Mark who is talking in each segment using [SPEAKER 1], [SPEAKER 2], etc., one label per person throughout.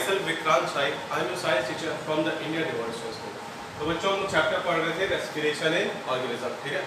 [SPEAKER 1] myself Vikrant Shai. I am a science teacher from the Indian University School. तो बच्चों हम chapter पढ़ रहे थे रेस्पिरेशन इन ऑर्गेनिज्म, ठीक है।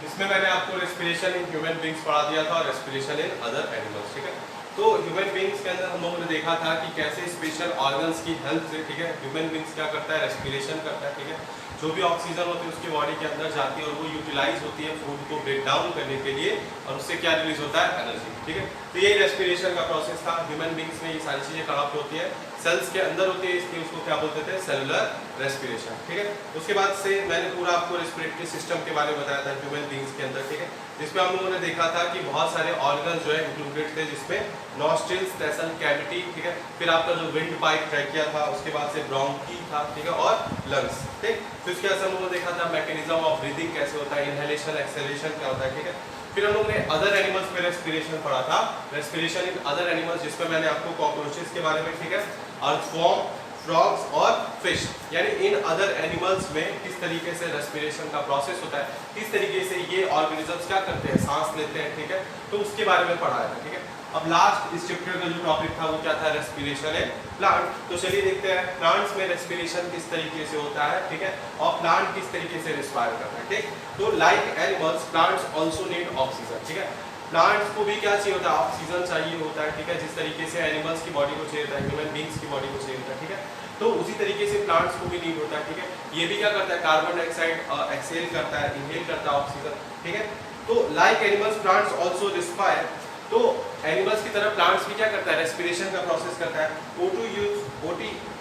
[SPEAKER 1] इसमें मैंने आपको रेस्पिरेशन इन ह्यूमन बींग्स पढ़ा दिया था और रेस्पिरेशन इन अदर एनिमल्स, ठीक है। तो ह्यूमन बींग्स के अंदर हम लोगों ने देखा था कि कैसे स्पेशल ऑर्गन्स की हेल्प से, ठीक है, ह्यूमन बींग्स क्या करता है, रेस्पिरेशन करता है, ठीक है। जो भी ऑक्सीजन होती है उसके बॉडी के अंदर जाती है और वो यूटिलाइज होती है फूड को ब्रेक डाउन करने के लिए और उससे क्या रिलीज होता है, एनर्जी, ठीक है। तो ये रेस्पिरेशन का प्रोसेस था। ह्यूमन बींग्स में ये सारी चीजें कहाँ पे होती है, सेल्स के अंदर होती है, इसलिए उसको क्या बोलते थे, सेलुलर रेस्पिरेशन, ठीक है। उसके बाद से मैंने पूरा आपको रेस्पिरेटरी सिस्टम के बारे में बताया था ह्यूमन बींग्स के अंदर, ठीक है। जिसमें हम लोगों ने देखा था कि बहुत सारे ऑर्गन जो है इंक्लूडेड थे, जिसमें नॉस्ट्रिल्स, नेसल कैविटी, ठीक है, फिर आपका जो विंड पाइप ट्रैकिया था, उसके बाद से ब्रोंकी था, ठीक है, और लंग्स, ठीक। फिर उसके बाद हम लोगों ने देखा था मैकेनिज्म ऑफ ब्रीदिंग कैसे होता है, इनहेलेशन एक्सेलेशन क्या होता है, ठीक है। फिर हम लोगों ने अदर एनिमल्स में रेस्पिरेशन पढ़ा था, रेस्पिरेशन इन अदर एनिमल्स, जिसमें मैंने आपको कॉकरोचेस के बारे में, ठीक है, अर्थवॉर्म, फ्रॉग्स और फिश, यानी इन अदर एनिमल्स में किस तरीके से रेस्पिरेशन का प्रोसेस होता है, किस तरीके से ये ऑर्गेनिजम्स क्या करते हैं, सांस लेते हैं, ठीक है। तो उसके बारे में पढ़ाया था, ठीक है। अब लास्ट इस चैप्टर का जो टॉपिक था वो क्या था, रेस्पिरेशन इन प्लांट। तो चलिए देखते हैं प्लांट्स में रेस्पिरेशन किस तरीके से होता है, ठीक है, और प्लांट किस तरीके से रेस्पायर करता है, ठीक। तो like animals plants also need oxygen, ठीक है। प्लांट्स को भी क्या चाहिए होता है, ऑक्सीजन चाहिए होता है, ठीक है। जिस तरीके से एनिमल्स की बॉडी को चाहिए होता है, ह्यूमन बींग्स की बॉडी को चाहिए होता है, ठीक है। तो उसी तरीके से प्लांट्स को भी नीड होता है, ठीक है। ये भी क्या करता है, कार्बन डाइऑक्साइड एक्सहेल करता है, इनहेल करता है ऑक्सीजन, ठीक है। तो like animals plants also respire. तो एनिमल्स की तरह प्लांट्स भी क्या करता है, रेस्पिरेशन का प्रोसेस करता है।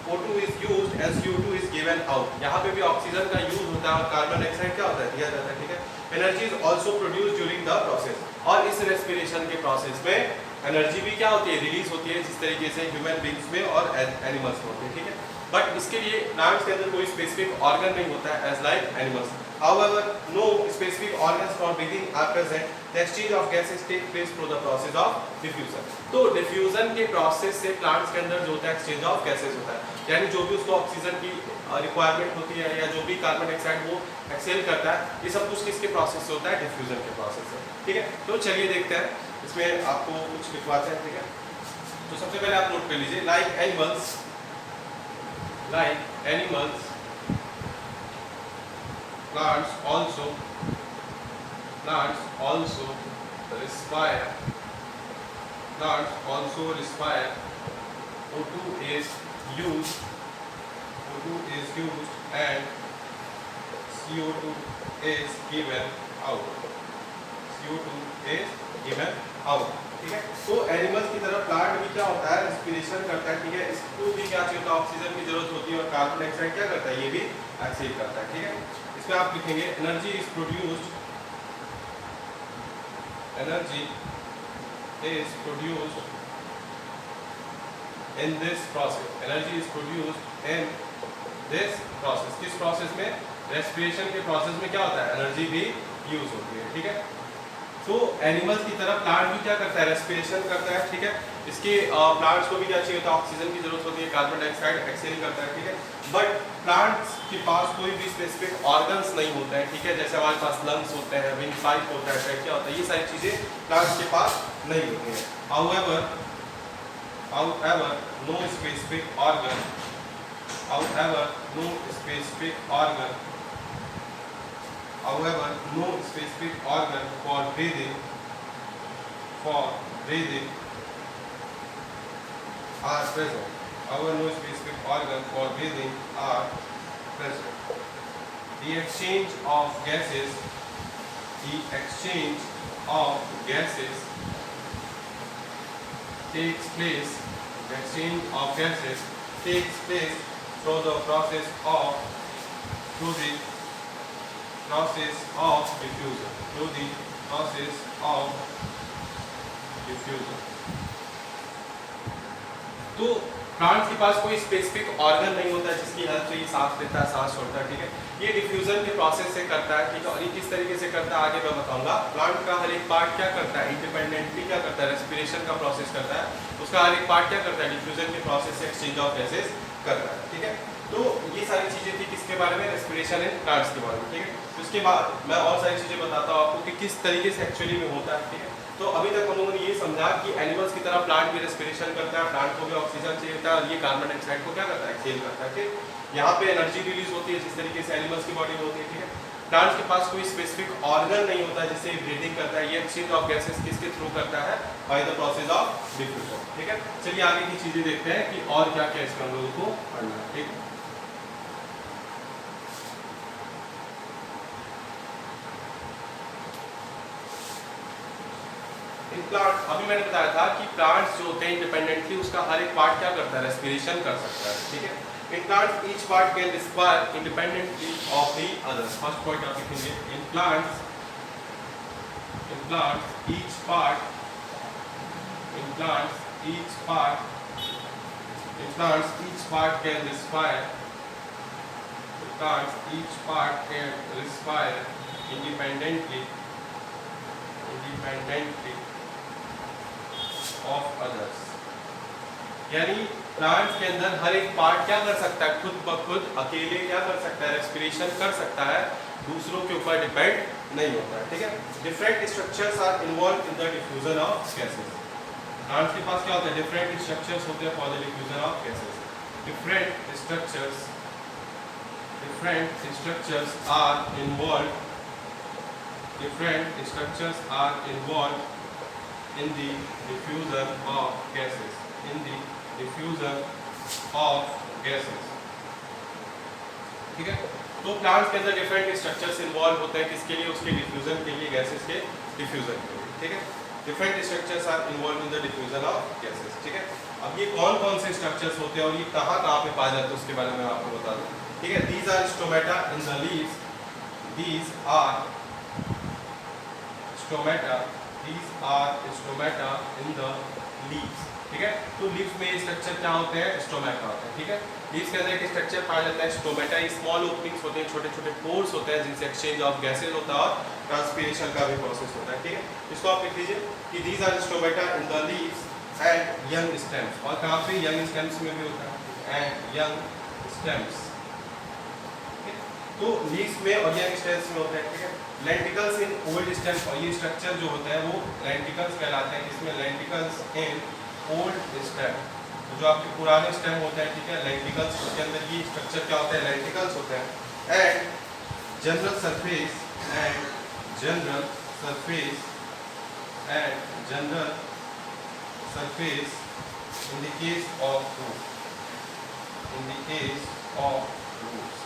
[SPEAKER 1] O2 is used as CO2 is given out। यहाँ पे भी ऑक्सीजन का यूज होता है और कार्बन डाइऑक्साइड क्या होता है, दिया जाता है, ठीक है। Energy is also produced during the process. और इस रेस्पिरेशन के प्रोसेस में एनर्जी भी क्या होती है, रिलीज होती है, जिस तरीके से ह्यूमन बींग्स में और एनिमल्स में होती है, ठीक है। बट इसके लिए प्लांट्स के अंदर कोई स्पेसिफिक ऑर्गन नहीं होता है as like animals. However, no specific organs for breathing are present. The exchange of gases take place through the process of diffusion। तो डिफ्यूजन के प्रोसेस से प्लांट्स के अंदर जो होता है एक्सचेंज ऑफ गैसेस होता है, यानी जो भी उसको ऑक्सीजन की रिक्वायरमेंट होती है या जो भी कार्बन डाइऑक्साइड वो एक्सहेल करता है, ये सब कुछ किसके प्रोसेस से होता है, डिफ्यूजन के प्रोसेस से, ठीक है। तो चलिए देखते हैं, इसमें आपको कुछ लिखवाते हैं, ठीक है। तो सबसे पहले आप नोट कर लीजिए, like animals plants also respire O2 is used and CO2 is given out ठीक है। तो एनिमल्स की तरह प्लांट भी क्या होता है, रेस्पिरेशन करता है, ठीक है। इसको भी क्या चाहिए होता है, ऑक्सीजन की जरूरत होती है और कार्बन डाइऑक्साइड क्या करता है, ये भी एक्सहेल करता है, ठीक है। इसमें आप लिखेंगे energy is produced in this process. किस प्रोसेस में, रेस्पिरेशन के प्रोसेस में क्या होता है, एनर्जी भी यूज होती है, ठीक है। तो एनिमल्स की तरह प्लांट भी क्या करता है, रेस्पिरेशन करता है, ठीक है। इसके प्लांट्स को भी क्या चाहिए होता है, ऑक्सीजन की जरूरत होती है, कार्बन डाइऑक्साइड एक्सहेल करता है, ठीक है। बट प्लांट्स के पास कोई भी स्पेसिफिक ऑर्गन्स नहीं होते हैं, ठीक है। जैसे हमारे पास लंग्स होते हैं, विंड पाइप होता है, क्या होता है, ये सारी चीजें प्लांट्स के पास नहीं होती हैं। However, no specific organ for breathing are present. The exchange of gases takes place through the process of diffusion। तो प्लांट्स के पास कोई स्पेसिफिक ऑर्गन नहीं होता है जिसकी हेल्प से ये सांस लेता है, सांस छोड़ता है, ठीक है। ये डिफ्यूजन के प्रोसेस से करता है, ठीक है। और ये किस तरीके से करता है आगे मैं बताऊंगा। प्लांट का हर एक पार्ट क्या करता है, इंडिपेंडेंटली क्या करता है, रेस्पिरेशन का प्रोसेस करता है, उसका हर एक पार्ट क्या करता है, डिफ्यूजन के प्रोसेस से एक्सचेंज ऑफ गैसेस करता है, ठीक है। तो ये सारी चीजें थी किसके बारे में, रेस्पिरेशन इन प्लांट्स के बारे में, ठीक है। उसके बाद मैं और सारी चीजें बताता हूँ आपको कि किस तरीके से एक्चुअली में होता है, ठीक है। तो अभी तक हम लोगों ने ये समझा कि एनिमल्स की तरह प्लांट भी रेस्पिरेशन करता है, प्लांट को भी ऑक्सीजन चाहिए होता है और ये कार्बन डाइऑक्साइड को क्या करता है, एक्सहेल करता है। ठीक, यहाँ पे एनर्जी रिलीज होती है जिस तरीके से एनिमल्स की बॉडी में होती है। ठीक है, प्लांट्स के पास कोई स्पेसिफिक ऑर्गन नहीं होता है जिससे ब्रीदिंग करता है, ये एक्सचेंज ऑफ गैसेस किसके थ्रू करता है, by the process of diffusion. ठीक है, चलिए आगे की चीजें देखते हैं कि और क्या क्या इसमें हम लोगों को पढ़ना है। ठीक, प्लांट, अभी मैंने बताया था कि प्लांट्स जो होते हैं इंडिपेंडेंटली उसका हर एक पार्ट क्या करता है, रेस्पिरेशन कर सकता है। ठीक है, in plants each part can respire independently of the others. First point आप लिखेंगे, in plants each part can respire independently of others। यानी प्लांट्स के अंदर हर एक पार्ट क्या कर सकता है, खुद ब खुद अकेले क्या कर सकता है, रेस्पिरेशन कर सकता है, दूसरों के ऊपर डिपेंड नहीं होता है। ठीक है, different structures are involve in the diffusion of gases. Plants के पास क्या होता है, डिफरेंट स्ट्रक्चर्स होते हैं for the diffusion of gases. Different structures are involve in the diffusion of gases, ठीक है। तो प्लांट्स के अंदर डिफरेंट स्ट्रक्चर्स इन्वॉल्व होते हैं किसके लिए, उसके डिफ्यूजन के लिए, गैसेस के डिफ्यूजन के लिए। ठीक है, different structures are involve in the diffusion of gases. ठीक है, अब ये कौन कौन से स्ट्रक्चर्स होते हैं और ये कहाँ कहाँ पे पाए जाते हैं उसके बारे में आपको बता दूं। ठीक है, these are stomata in the leaves, these are stomata in the leaves। ठीक है, तो लीव्स में स्ट्रक्चर क्या होते हैं, स्टोमेटा होते हैं। ठीक है, लीव्स के अंदर एक स्ट्रक्चर पाया जाता है स्टोमेटा। स्मॉल ओपनिंग्स होते हैं, छोटे छोटे पोर्स होते हैं जिनसे एक्सचेंज ऑफ गैसेज होता है और ट्रांसपीरेशन का भी प्रोसेस होता है। ठीक है, इसको आप लिख लीजिए कि these are stomata in the leaves and young stems। और कहाँ पे, यंग स्टेम्स में भी होता है, and young stems। तो लीव्स में और यंग स्टेम्स में होता है। ठीक है, लेंटिकल्स इन ओल्ड स्टेम्स, और ये स्ट्रक्चर जो होता है वो लेंटिकल्स कहलाते हैं। इसमें लेंटिकल्स इन ओल्ड स्टेम, जो आपके पुराने स्टेम होते हैं। ठीक है, लेंटिकल्स, उसके अंदर ये स्ट्रक्चर क्या होता है, लेंटिकल्स होते हैं। And general surface in the case of roots.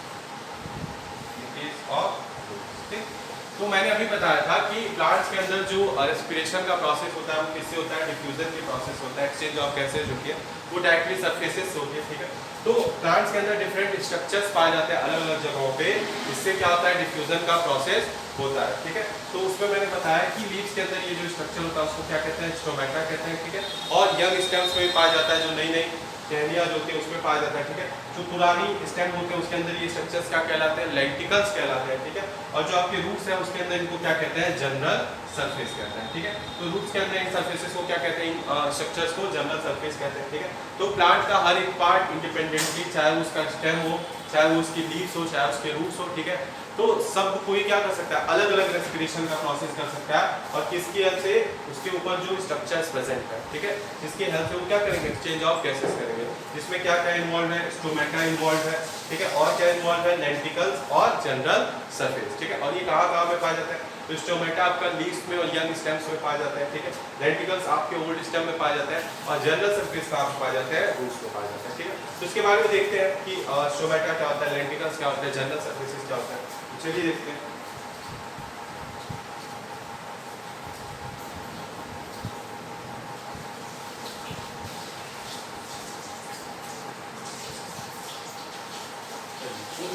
[SPEAKER 1] तो मैंने अभी बताया था कि प्लांट्स के अंदर जो रेस्पिरेशन का प्रोसेस होता है वो किससे होता है, डिफ्यूजन के प्रोसेस होता है। एक्सचेंज ऑफ गैसेज जो है वो डायरेक्टली सरफेसेस से होती है। ठीक है, तो प्लांट्स के अंदर डिफरेंट स्ट्रक्चर्स पाए जाते हैं अलग अलग जगहों पे, इससे क्या होता है, डिफ्यूजन का प्रोसेस होता है। ठीक है, तो उसमें मैंने बताया कि लीव्स के अंदर ये जो स्ट्रक्चर होता है उसको क्या कहते हैं, स्टोमेटा कहते हैं। ठीक है, और यंग स्टेम्स में भी पाया जाता है, जो नई नई टहनियाँ जो होती है उसमें पाया जाता है। ठीक है, जो पुरानी स्टेम होते हैं उसके अंदर ये स्ट्रक्चर्स क्या कहलाते हैं, लेंटिकल्स कहलाते हैं। ठीक है, और जो आपके रूट्स है उसके अंदर इनको क्या कहते हैं, जनरल सरफेस कहते हैं। ठीक है, तो रूट्स के अंदर इन सरफेसेस को क्या कहते हैं, इन स्ट्रक्चर्स को जनरल सरफेस कहते हैं। ठीक है, तो प्लांट का हर एक पार्ट इंडिपेंडेंटली, चाहे उसका स्टेम हो, चाहे वो उसकी लीव्स हो, चाहे उसके रूट्स हो। ठीक है, तो सब कोई क्या कर सकता है, अलग अलग रेस्पिरेशन का प्रोसेस कर सकता है, और किसकी हेल्प से, उसके ऊपर जो स्ट्रक्चर्स प्रेजेंट है। ठीक है, जिसकी हेल्प से वो क्या करेंगे, एक्सचेंज ऑफ गैसेस करेंगे। जिसमें क्या क्या इन्वॉल्व है, स्टोमेटा इन्वॉल्व है। ठीक है, और क्या इन्वॉल्व है, लेंटिकल्स और जनरल सरफेस। ठीक है, और ये कहाँ कहाँ पे पाया जाता है, तो स्टोमेटा आपका लीव्स में और यंग स्टेम्स में पाया जाता है। ठीक है, लेंटिकल्स आपके ओल्ड स्टेम में पाया जाता है, और जनरल सरफेस कहाँ पे पाया जाता है, रूट्स में पाया जाता है। ठीक है, तो इसके बारे में देखते हैं कि स्टोमेटा क्या होता है, लेंटिकल्स क्या होता है, जनरल सरफेसेस क्या होता है। चलिए देखते हैं।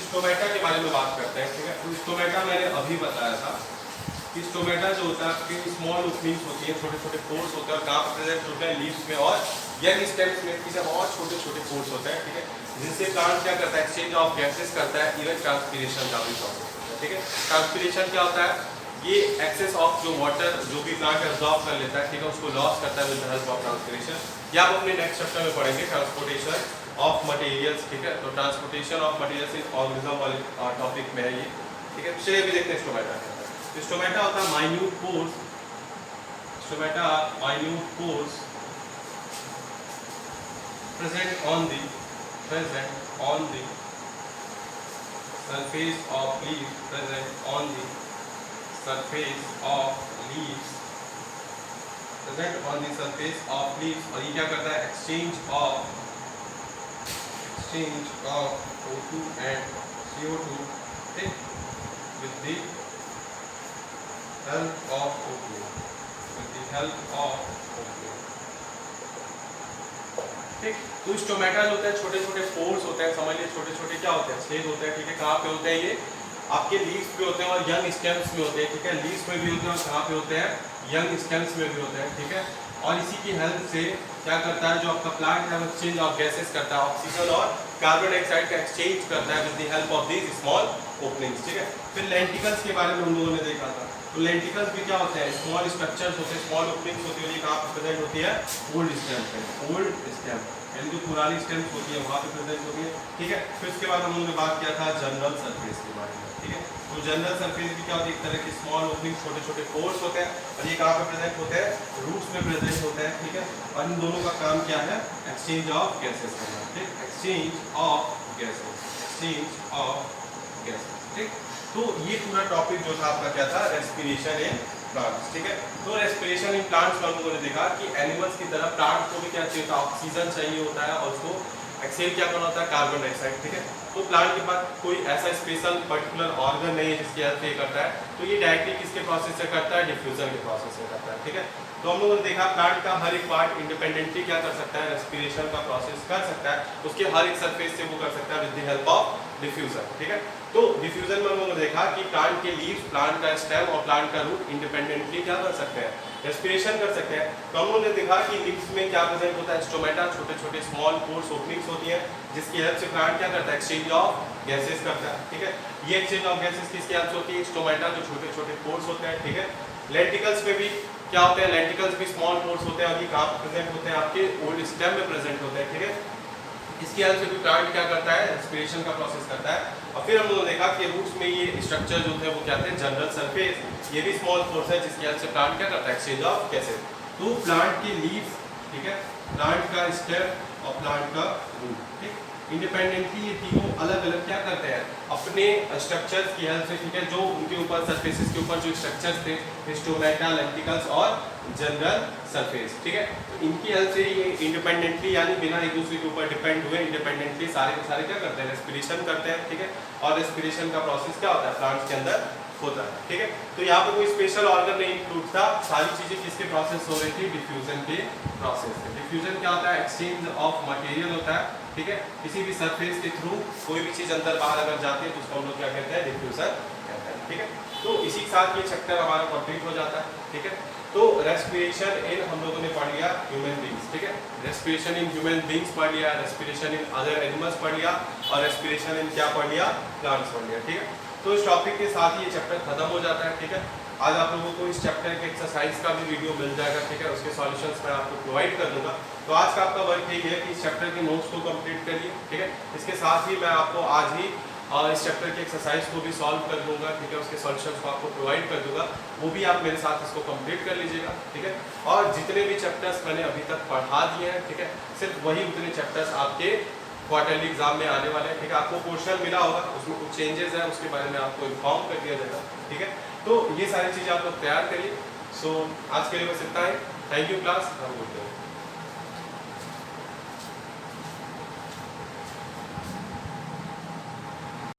[SPEAKER 1] स्टोमेटा के बारे में बात करते हैं। ठीक है, तो स्टोमेटा मैंने अभी बताया था कि स्टोमेटा जो होता है आपकी स्मॉल ओपनिंग्स होती है, छोटे छोटे पोर्स होते हैं, और कहाँ प्रेजेंट होते हैं, लीव्स में और यंग स्टेम्स में। ठीक है, और छोटे छोटे पोर्स होते हैं। ठीक है, जिससे प्लांट क्या करता है, एक्सचेंज ऑफ गैसेस करता है, इवन ट्रांसपीरेशन का भी प्रोसेस होता है। ठीक है, ट्रांसपीरेशन क्या होता है, ये एक्सेस ऑफ जो वाटर जो भी प्लांट एब्जॉर्ब कर लेता है, ठीक है, उसको लॉस करता है with the help of transpiration. या आप अपने नेक्स्ट चैप्टर में पढ़ेंगे, ट्रांसपोर्टेशन ऑफ मटेरियल्स। ठीक है, तो transportation of materials in organism वाले टॉपिक में है ये। ठीक है, चलिए अभी देखते हैं स्टोमेटा। स्टोमेटा होता है minute pores, stomata are minute pores present on the surface of leaves, present on the surface of leaves, present on the surface of leaves। और ये क्या करता है, exchange of O2 and CO2 with the help of O2, ठीक। तो stomata होता है, छोटे छोटे पोर्स होते हैं, समझ लीजिए छोटे छोटे क्या होते हैं, छेद होते हैं, ठीक है। कहाँ पे होते हैं, ये आपके लीव्स पे होते हैं और यंग स्टेम्स में होते हैं, ठीक है। लीव्स में भी होते हैं और कहाँ पे होते हैं, यंग स्टेम्स में भी होते हैं, ठीक है। और इसी की हेल्प से क्या करता है, जो आपका प्लांट है वो एक्सचेंज ऑफ गैसेस करता है, ऑक्सीजन और कार्बन डाइऑक्साइड का एक्सचेंज करता है with the help of these small openings, ठीक है। फिर लेंटिकल्स के बारे में हम लोगों ने देखा था। तो लेंटिकल्स भी क्या होते हैं, स्मॉल स्ट्रक्चर्स होते हैं, स्मॉल ओपनिंग्स होती है, कहाँ पे प्रेजेंट होती है, ओल्ड स्टेम पे, ओल्ड स्टेम यानी जो पुरानी स्टेम्स होती है वहाँ पे प्रेजेंट होती है, ठीक है। फिर उसके बाद हम लोगों ने बात किया था जनरल सरफेस के बारे में, ठीक है। तो जनरल सरफेस भी क्या होती है, एक तरह की स्मॉल ओपनिंग, छोटे छोटे पोर्स होते हैं और ये कहाँ पे प्रेजेंट होते हैं, रूट्स में प्रेजेंट होते हैं, ठीक है। और इन दोनों का काम क्या है, एक्सचेंज ऑफ गैसेस करना, ठीक, एक्सचेंज ऑफ गैसेस, ठीक। तो ये पूरा टॉपिक जो था आपका क्या था, रेस्पिरेशन इन प्लांट्स, ठीक है। तो रेस्पिरेशन इन प्लांट्स में हम लोगों ने देखा कि एनिमल्स की तरह प्लांट को भी क्या चाहिए होता है, ऑक्सीजन चाहिए होता है और उसको एक्सेल क्या करना होता है, कार्बन डाइऑक्साइड, ठीक है। तो प्लांट के पास कोई ऐसा स्पेशल पर्टिकुलर ऑर्गन नहीं है जिसकी हेल्प ये करता है, तो ये डायरेक्टली किसके प्रोसेस से करता है, डिफ्यूजन के प्रोसेस से करता है, ठीक है। तो हम लोगों ने देखा प्लांट का हर एक पार्ट इंडिपेंडेंटली क्या कर सकता है, रेस्पिरेशन का प्रोसेस कर सकता है, उसके हर एक सरफेस से वो कर सकता है with the help of diffusion, ठीक है। तो डिफ्यूजन में हम लोगों ने देखा कि प्लांट के लीव्स, प्लांट का स्टेम और प्लांट का रूट इंडिपेंडेंटली क्या कर सकते हैं, रेस्पिरेशन कर सकते हैं। तो हम लोगों ने देखा कि लीव्स में क्या प्रेजेंट होता है, स्टोमेटा, छोटे छोटे स्मॉल पोर्स ओपनिंग्स होती है जिसकी हेल्प से प्लांट क्या करता है, एक्सचेंज ऑफ गैसेस करता है, ठीक है। ये एक्सचेंज ऑफ गैसेस किसकी हेल्प से होती है, स्टोमेटा, जो छोटे छोटे पोर्स होते हैं, ठीक है। लेंटिकल्स में भी क्या होते हैं, लेंटिकल्स भी स्मॉल पोर्स होते हैं और ये कहाँ प्रेजेंट होते हैं, आपके ओल्ड स्टेम में प्रेजेंट होते हैं, ठीक है। इसकी हेल्प से भी प्लांट क्या करता है, रेस्पिरेशन का प्रोसेस करता है। और फिर हम लोगों ने देखा कि रूट्स में ये स्ट्रक्चर जो थे वो क्या थे, जनरल सरफेस, ये भी स्मॉल पोर्स है जिसकी हेल्प से प्लांट क्या करता है, एक्सचेंज ऑफ गैसेस। तो प्लांट के लीव्स, ठीक है, प्लांट का स्टेम और प्लांट का रूट, ठीक, इंडिपेंडेंटली ये तीनों अलग अलग क्या करते हैं, अपने स्ट्रक्चर्स की हेल्प से, ठीक है, जो उनके ऊपर सरफेसेस के ऊपर जो स्ट्रक्चर्स थे, स्टोमेटा, लेंटिकल्स और जनरल सरफेस, ठीक है, तो इनकी हेल्प से ये इंडिपेंडेंटली यानी बिना एक दूसरे के ऊपर डिपेंड हुए इंडिपेंडेंटली सारे के सारे क्या करते हैं, रेस्पिरेशन करते हैं, ठीक है। और रेस्पिरेशन का प्रोसेस क्या होता है, प्लांट्स के अंदर होता है, ठीक है। तो यहाँ पे कोई स्पेशल ऑर्गन नहीं इंक्लूड था, सारी चीजें किसके प्रोसेस हो रही थी, डिफ्यूजन के प्रोसेस से। डिफ्यूजन क्या होता है, एक्सचेंज ऑफ मटेरियल होता है, ठीक है। किसी भी सरफेस के थ्रू कोई भी चीज अंदर बाहर अगर जाती है तो उसको हम लोग क्या कहते हैं, डिफ्यूजन कहते हैं, ठीक है। तो इसी के साथ ये चैप्टर हमारा कंप्लीट हो जाता है, ठीक है। तो रेस्पिरेशन इन हम लोगों ने पढ़ लिया ह्यूमन बींग्स, ठीक है, रेस्पिरेशन इन ह्यूमन बींग्स पढ़ लिया, रेस्पिरेशन इन अदर एनिमल्स पढ़ लिया और रेस्पिरेशन इन क्या पढ़ लिया, प्लांट्स पढ़ लिया, ठीक है। तो इस टॉपिक के साथ ही ये चैप्टर खत्म हो जाता है, ठीक है। आज आप लोगों को इस चैप्टर के एक्सरसाइज का भी वीडियो मिल जाएगा, ठीक है, उसके सॉल्यूशंस मैं आपको प्रोवाइड कर दूंगा। तो आज का आपका वर्क यही है कि इस चैप्टर के नोट्स को कंप्लीट करिए, ठीक है। इसके साथ ही मैं आपको आज ही इस चैप्टर के एक्सरसाइज को भी सॉल्व कर दूंगा, ठीक है, उसके सॉल्यूशंस को आपको प्रोवाइड कर दूंगा, वो भी आप मेरे साथ इसको कंप्लीट कर लीजिएगा, ठीक है। और जितने भी चैप्टर्स मैंने अभी तक पढ़ा दिए हैं, ठीक है, सिर्फ वही उतने चैप्टर्स आपके क्वार्टरली एग्जाम में आने वाले हैं, ठीक है। आपको क्वेश्चन मिला होगा, उसमें कुछ चेंजेस हैं, उसके बारे में आपको इन्फॉर्म कर दिया जाएगा, ठीक है। तो ये सारी चीज़ें आप लोग तैयार करिए। सो आज के लिए बस इतना ही। थैंक यू क्लास, हम बोलते हैं।